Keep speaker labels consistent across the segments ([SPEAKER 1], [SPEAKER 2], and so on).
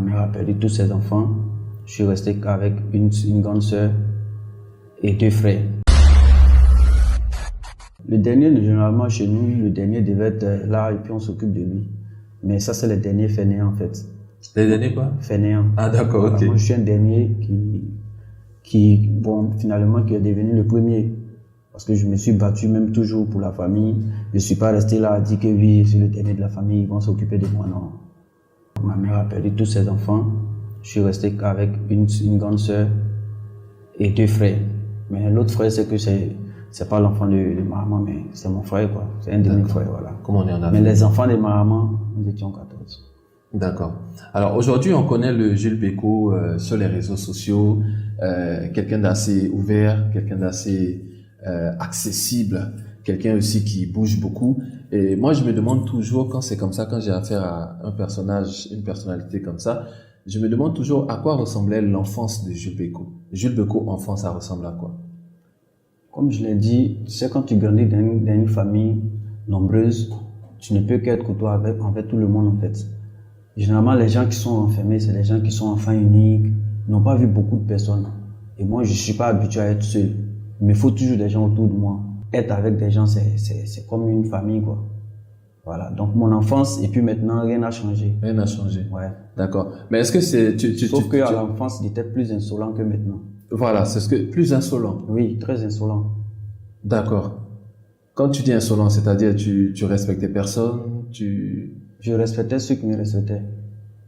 [SPEAKER 1] Ma mère a perdu tous ses enfants. Je suis resté avec une grande sœur et 2 frères. Le dernier, généralement chez nous, le dernier devait être là et puis on s'occupe de lui. Mais ça, c'est le dernier fainéant en fait.
[SPEAKER 2] Les derniers quoi?
[SPEAKER 1] Fainéant.
[SPEAKER 2] Ah d'accord,
[SPEAKER 1] Voilà,
[SPEAKER 2] ok.
[SPEAKER 1] moi, je suis un dernier finalement, qui est devenu le premier. Parce que je me suis battu même toujours pour la famille. Je ne suis pas resté là à dire que oui, je suis le dernier de la famille, ils vont s'occuper de moi, non. Ma mère a perdu tous ses enfants. Je suis resté avec une grande sœur et 2 frères. Mais l'autre frère, c'est que c'est pas l'enfant de ma maman, mais c'est mon frère, quoi. C'est un de mes frères, voilà.
[SPEAKER 2] Comme on est en Afrique.
[SPEAKER 1] Mais les enfants de ma maman, nous étions 14.
[SPEAKER 2] D'accord. Alors aujourd'hui, on connaît le Jules Bécaud sur les réseaux sociaux, quelqu'un d'assez ouvert, quelqu'un d'assez accessible, quelqu'un aussi qui bouge beaucoup. Et moi, je me demande toujours, quand c'est comme ça, quand j'ai affaire à un personnage, une personnalité comme ça, je me demande toujours à quoi ressemblait l'enfance de Jules Bécaud. Jules Bécaud, enfant, ça ressemble à quoi?
[SPEAKER 1] Comme je l'ai dit, tu sais, quand tu grandis dans une famille nombreuse, tu ne peux qu'être courtois envers tout le monde, en fait. Généralement, les gens qui sont enfermés, c'est les gens qui sont enfants uniques, n'ont pas vu beaucoup de personnes. Et moi, je ne suis pas habitué à être seul. Il me faut toujours des gens autour de moi. Être avec des gens, c'est comme une famille, quoi. Voilà. Donc, mon enfance, et puis maintenant, rien n'a changé.
[SPEAKER 2] Rien n'a changé.
[SPEAKER 1] Ouais.
[SPEAKER 2] D'accord. Mais est-ce que c'est...
[SPEAKER 1] Sauf qu'à l'enfance, il était plus insolent que maintenant.
[SPEAKER 2] Voilà, c'est ce que... Plus insolent.
[SPEAKER 1] Oui, très insolent.
[SPEAKER 2] D'accord. Quand tu dis insolent, c'est-à-dire tu respectais personne,
[SPEAKER 1] Je respectais ceux qui me respectaient.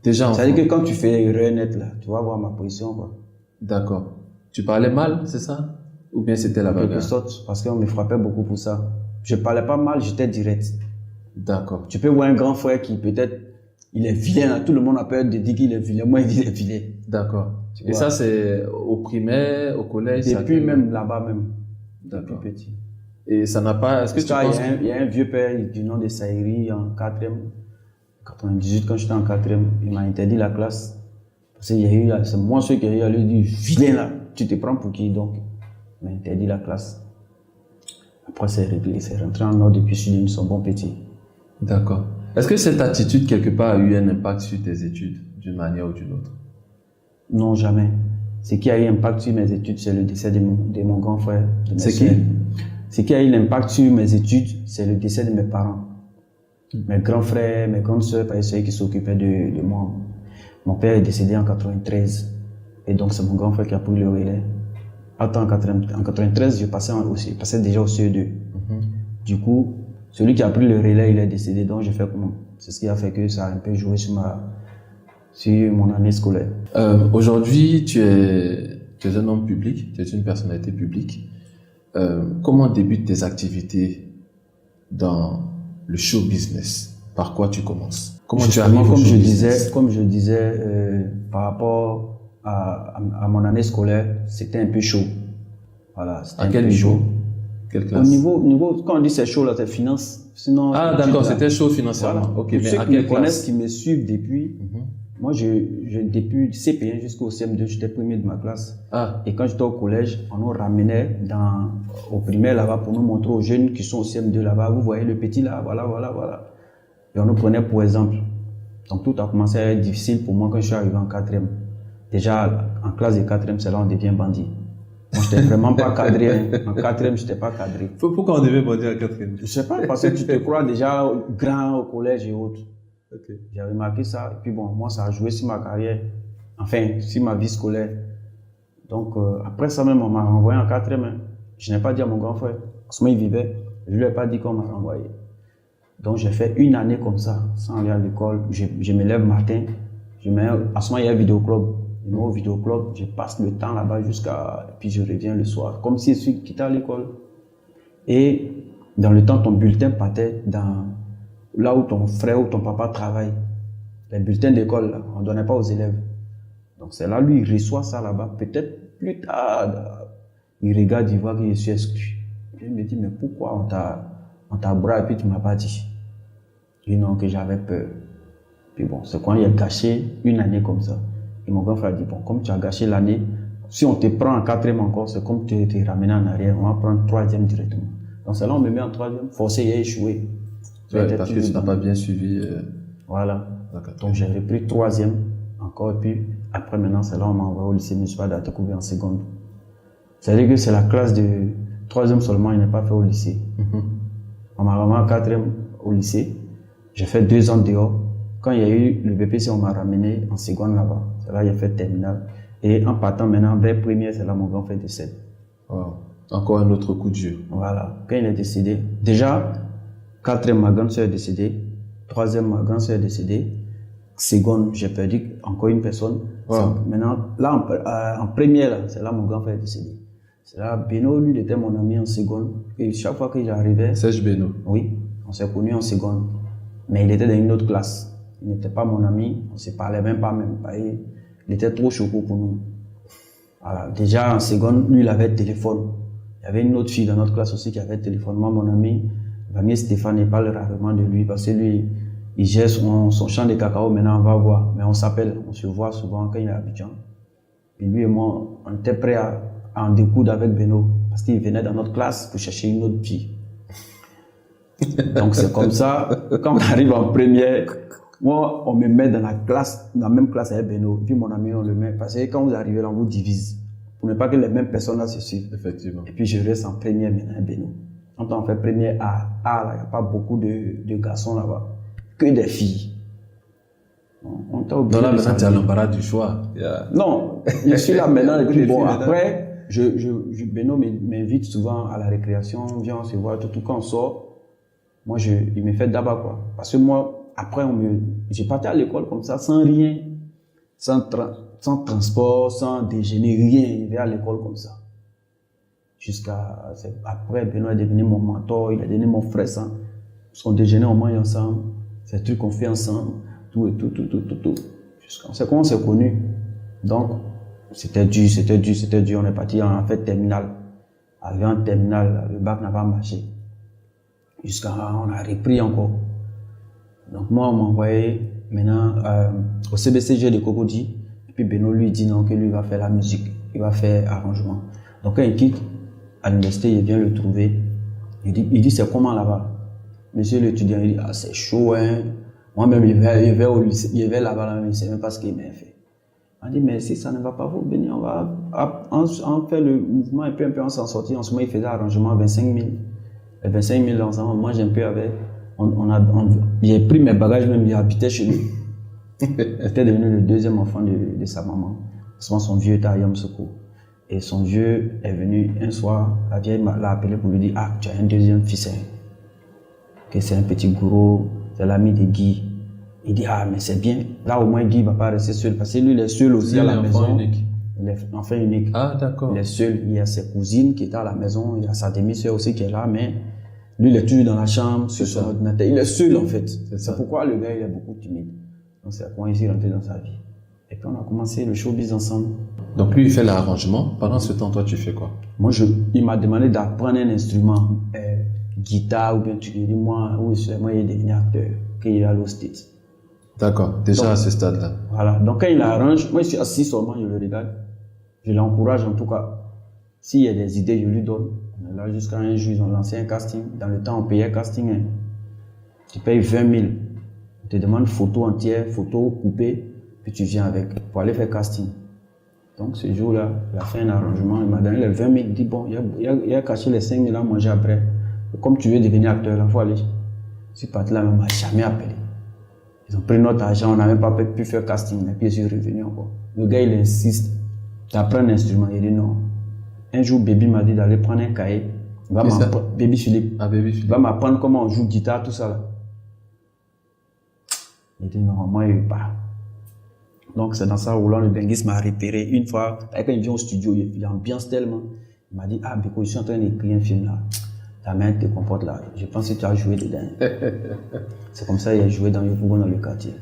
[SPEAKER 2] Déjà enfant.
[SPEAKER 1] C'est-à-dire que quand tu fais erreur nette, là, tu vas voir ma position, quoi.
[SPEAKER 2] D'accord. Tu parlais mal, c'est ça? Ou bien c'était la
[SPEAKER 1] En quelque
[SPEAKER 2] bagarre?
[SPEAKER 1] sorte, parce qu'on me frappait beaucoup pour ça. Je parlais pas mal, j'étais direct.
[SPEAKER 2] D'accord.
[SPEAKER 1] Tu peux voir un grand frère qui peut-être, il est vilain, là. Tout le monde a peur de dire qu'il est vilain. Moi, il dit qu'il est vilain.
[SPEAKER 2] D'accord.
[SPEAKER 1] Tu
[SPEAKER 2] Et
[SPEAKER 1] vois.
[SPEAKER 2] ça, c'est au primaire, au collège?
[SPEAKER 1] Depuis même là-bas même.
[SPEAKER 2] D'accord.
[SPEAKER 1] Depuis petit.
[SPEAKER 2] Et ça n'a pas... Est-ce que
[SPEAKER 1] Parce
[SPEAKER 2] tu
[SPEAKER 1] qu'il
[SPEAKER 2] penses...
[SPEAKER 1] il y a un vieux père du nom de Saïri en 4e, 98, quand j'étais en 4e, il m'a interdit la classe. Parce qu'il y a eu, c'est moi ceux qui a eu à lui dire, vilain là, tu te prends pour qui donc? Il m'a interdit la classe. Après, c'est réglé, c'est rentré en ordre et puis je suis devenu son bon petit.
[SPEAKER 2] D'accord. Est-ce que cette attitude, quelque part, a eu un impact sur tes études, d'une manière ou d'une autre?
[SPEAKER 1] Non, jamais. Ce qui a eu impact sur mes études, c'est le décès de mon grand frère.
[SPEAKER 2] C'est qui?
[SPEAKER 1] Ce qui a eu l'impact sur mes études, c'est le décès de mes parents. Mes grands frères, mes grandes sœurs, parce que c'est eux qui s'occupaient de moi. Mon père est décédé en 93. Et donc, c'est mon grand frère qui a pris le relais. Attends, en 93, je passais déjà au CE2. Du coup, celui qui a pris le relais, il est décédé. Donc, j'ai fait comment? C'est ce qui a fait que ça a un peu joué sur mon année scolaire.
[SPEAKER 2] Aujourd'hui, tu es un homme public, tu es une personnalité publique. Comment débutent tes activités dans le show business? Par quoi tu commences? Comment tu arrives au show business?
[SPEAKER 1] Comme je disais, par rapport à mon année scolaire, c'était un peu chaud. Voilà,
[SPEAKER 2] À quel niveau? Quelle classe?
[SPEAKER 1] Au niveau, quand on dit c'est chaud, là, c'est finance. Sinon,
[SPEAKER 2] ah, d'accord, c'était chaud financièrement.
[SPEAKER 1] Voilà.
[SPEAKER 2] Ok,
[SPEAKER 1] Pour
[SPEAKER 2] mais
[SPEAKER 1] ceux
[SPEAKER 2] à
[SPEAKER 1] qui me
[SPEAKER 2] quelle
[SPEAKER 1] connaissent,
[SPEAKER 2] classe?
[SPEAKER 1] qui me suivent depuis, moi, depuis CP1 jusqu'au CM2, j'étais premier de ma classe.
[SPEAKER 2] Ah,
[SPEAKER 1] Et quand j'étais au collège, on nous ramenait au primaire là-bas pour nous montrer aux jeunes qui sont au CM2 là-bas. Vous voyez le petit là, voilà. Et on nous prenait pour exemple. Donc tout a commencé à être difficile pour moi quand je suis arrivé en 4e. Déjà, en classe de 4e, c'est là où on devient bandit. Moi, j'étais vraiment pas cadré. Hein. En 4e, j'étais pas cadré.
[SPEAKER 2] pourquoi on devait bondir en 4e?
[SPEAKER 1] Je sais pas, parce que tu te crois déjà grand au collège et autres.
[SPEAKER 2] Ok.
[SPEAKER 1] J'ai remarqué ça. Et puis bon, moi, ça a joué sur ma carrière. Enfin, sur ma vie scolaire. Donc, après ça même, on m'a renvoyé en 4e. Hein. Je n'ai pas dit à mon grand frère. Parce que moi, il vivait. Je lui ai pas dit qu'on m'a renvoyé. Donc, j'ai fait une année comme ça, sans aller à l'école. Je me lève matin. À ce moment, il y a un vidéoclub. Je me mets au vidéoclub. Je passe le temps là-bas puis je reviens le soir. Comme si je suis quitté à l'école. Et dans le temps, ton bulletin partait là où ton frère ou ton papa travaille. Les bulletins d'école, là, on ne donnait pas aux élèves. Donc c'est là, lui, il reçoit ça là-bas. Peut-être plus tard, il regarde, il voit que je suis exclu. Il me dit, mais pourquoi on t'a braqué et puis tu ne m'as pas dit? Je dis non, que j'avais peur. Puis bon, c'est quand il a gâché une année comme ça. Et mon grand frère a dit, bon, comme tu as gâché l'année, si on te prend en 4e encore, c'est comme tu t'es ramené en arrière, on va prendre 3e directement. Donc c'est là, on me met en 3e, forcé et échoué.
[SPEAKER 2] Ouais, parce que tu n'as pas bien suivi.
[SPEAKER 1] Voilà.
[SPEAKER 2] D'accord.
[SPEAKER 1] Donc j'ai repris 3e en encore. Et puis, après, maintenant, c'est là on m'a envoyé au lycée municipal d'Atakoubé en seconde. C'est-à-dire que c'est la classe de 3e seulement, il n'est pas fait au lycée. On m'a ramené en 4e au lycée. J'ai fait 2 ans dehors. Quand il y a eu le BPC, on m'a ramené en seconde là-bas. C'est là que j'ai fait terminale. Et en partant maintenant vers première, c'est là mon grand frère décède.
[SPEAKER 2] Wow. Encore un autre coup de jeu.
[SPEAKER 1] Voilà. Quand il est décédé, déjà, 4e, ma grande soeur est décédée. 3e, ma grande soeur est décédée. Seconde, j'ai perdu encore une personne.
[SPEAKER 2] Wow.
[SPEAKER 1] Maintenant, là, en première, là, c'est là mon grand frère est décédé. C'est là, Beno, lui, il était mon ami en seconde. Et chaque fois que j'arrivais.
[SPEAKER 2] Serge Beno.
[SPEAKER 1] Oui, on s'est connus en seconde. Mais il était dans une autre classe. Il n'était pas mon ami. On ne se parlait même pas. Il était trop choqué pour nous. Voilà. Déjà, en seconde, lui, il avait le téléphone. Il y avait une autre fille dans notre classe aussi qui avait le téléphone. Moi, mon ami, Vanier Stéphane, il parle rarement de lui parce que lui, il gère son champ de cacao. Maintenant, on va voir. Mais on s'appelle, on se voit souvent quand il est à Abidjan. Et lui et moi, on était prêts à en découdre avec Beno parce qu'il venait dans notre classe pour chercher une autre fille. Donc c'est comme ça, quand on arrive en première, moi on me met dans la même classe avec Beno, et puis mon ami on le met, parce que quand vous arrivez là on vous divise, pour ne pas que les mêmes personnes là se suivent.
[SPEAKER 2] Effectivement.
[SPEAKER 1] Et puis je reste en première maintenant avec Beno. Quand on fait première A, il n'y a pas beaucoup de garçons là-bas, que des filles. On t'a oublié.
[SPEAKER 2] Non, là maintenant tu as l'embarras du choix.
[SPEAKER 1] Non, je suis là maintenant, et puis bon, après, Beno m'invite souvent à la récréation, viens on se voit, tout quand on sort. Moi, il me fait d'abord quoi. Parce que moi, après, j'ai parti à l'école comme ça, sans rien, sans transport, sans déjeuner, rien. Je vais à l'école comme ça. Après, Benoît est devenu mon mentor, il est devenu mon frère. Son déjeuner, on mange ensemble. C'est des trucs qu'on fait ensemble. Tout. C'est comment on s'est connus. Donc, c'était dur. On est parti en fait terminale. Arrivé en terminale, le bac n'a pas marché. Jusqu'à on a repris encore. Donc moi, on m'a envoyé maintenant au CBCG de Cocody. Et puis Beno lui dit non, que lui va faire la musique. Il va faire arrangement. Donc quand il quitte à l'université, il vient le trouver. Il dit c'est comment là-bas? Monsieur l'étudiant, il dit ah c'est chaud hein. Moi-même, il vais au lycée, il vais là-bas, il ne sait même pas ce qu'il m'a fait. On dit mais si ça ne va pas, vous venez, on va en faire le mouvement et puis un peu on s'en sortir. En ce moment, il faisait arrangement 25 000. Les 25 000 ensemble, moi j'ai un peu avec. J'ai pris mes bagages, même j'ai habité chez lui. J'étais devenu le 2e enfant de sa maman. Son vieux était à Yamsoko. Et son vieux est venu un soir, la vieille l'a appelé pour lui dire ah, tu as un 2e fils. Hein. Que c'est un petit gourou, c'est l'ami de Guy. Il dit ah, mais c'est bien. Là au moins Guy ne va pas rester seul parce que lui il est seul aussi à la maison.
[SPEAKER 2] Unique.
[SPEAKER 1] Il est enfant unique.
[SPEAKER 2] Ah, d'accord.
[SPEAKER 1] Il est seul. Il y a ses cousines qui étaient à la maison. Il y a sa demi-sœur aussi qui est là, mais lui, il est toujours dans la chambre, sur son ordinateur. Il est seul, en fait. C'est pourquoi le gars, il est beaucoup timide. Donc, c'est à quoi il s'est rentré dans sa vie. Et puis, on a commencé le showbiz ensemble.
[SPEAKER 2] Donc, lui, il fait l'arrangement. Pendant ce temps, toi, tu fais quoi?
[SPEAKER 1] Moi, il m'a demandé d'apprendre un instrument, guitare, ou bien tu dis, moi, il est devenu acteur, qu'il est allé au States.
[SPEAKER 2] D'accord. Déjà
[SPEAKER 1] donc,
[SPEAKER 2] à ce stade-là.
[SPEAKER 1] Voilà. Donc, quand il arrange, moi, je suis assis seulement, je le regarde. Je l'encourage en tout cas. S'il y a des idées, je lui donne. On est là jusqu'à un jour, ils ont lancé un casting. Dans le temps, on payait casting. Hein. Tu payes 20 000. On te demande photo entière, photo coupée, puis tu viens avec pour aller faire casting. Donc ce jour-là, il a fait un arrangement. Il m'a donné les 20 000. Il dit bon, il a caché les 5 000 à manger après. Et comme tu veux devenir acteur, il faut aller. Ce parti-là ne m'a jamais appelé. Ils ont pris notre argent, on n'a même pas pu faire casting. Et puis je suis revenu encore. Le gars, il insiste. Tu apprends un instrument. Il dit non. Un jour, Baby m'a dit d'aller prendre un cahier. Baby Philippe.
[SPEAKER 2] Ah, Baby Philippe.
[SPEAKER 1] Il va m'apprendre comment on joue guitare, tout ça. Là. Il dit non, moi, il ne veut pas. Donc, c'est dans ça où le Benguis m'a repéré. Une fois, quand il vient au studio, il ambiance tellement. Il m'a dit ah, Beko, je suis en train d'écrire un film là. Ta main te comporte là. Je pense que tu as joué dedans. C'est comme ça qu'il a joué dans le quartier.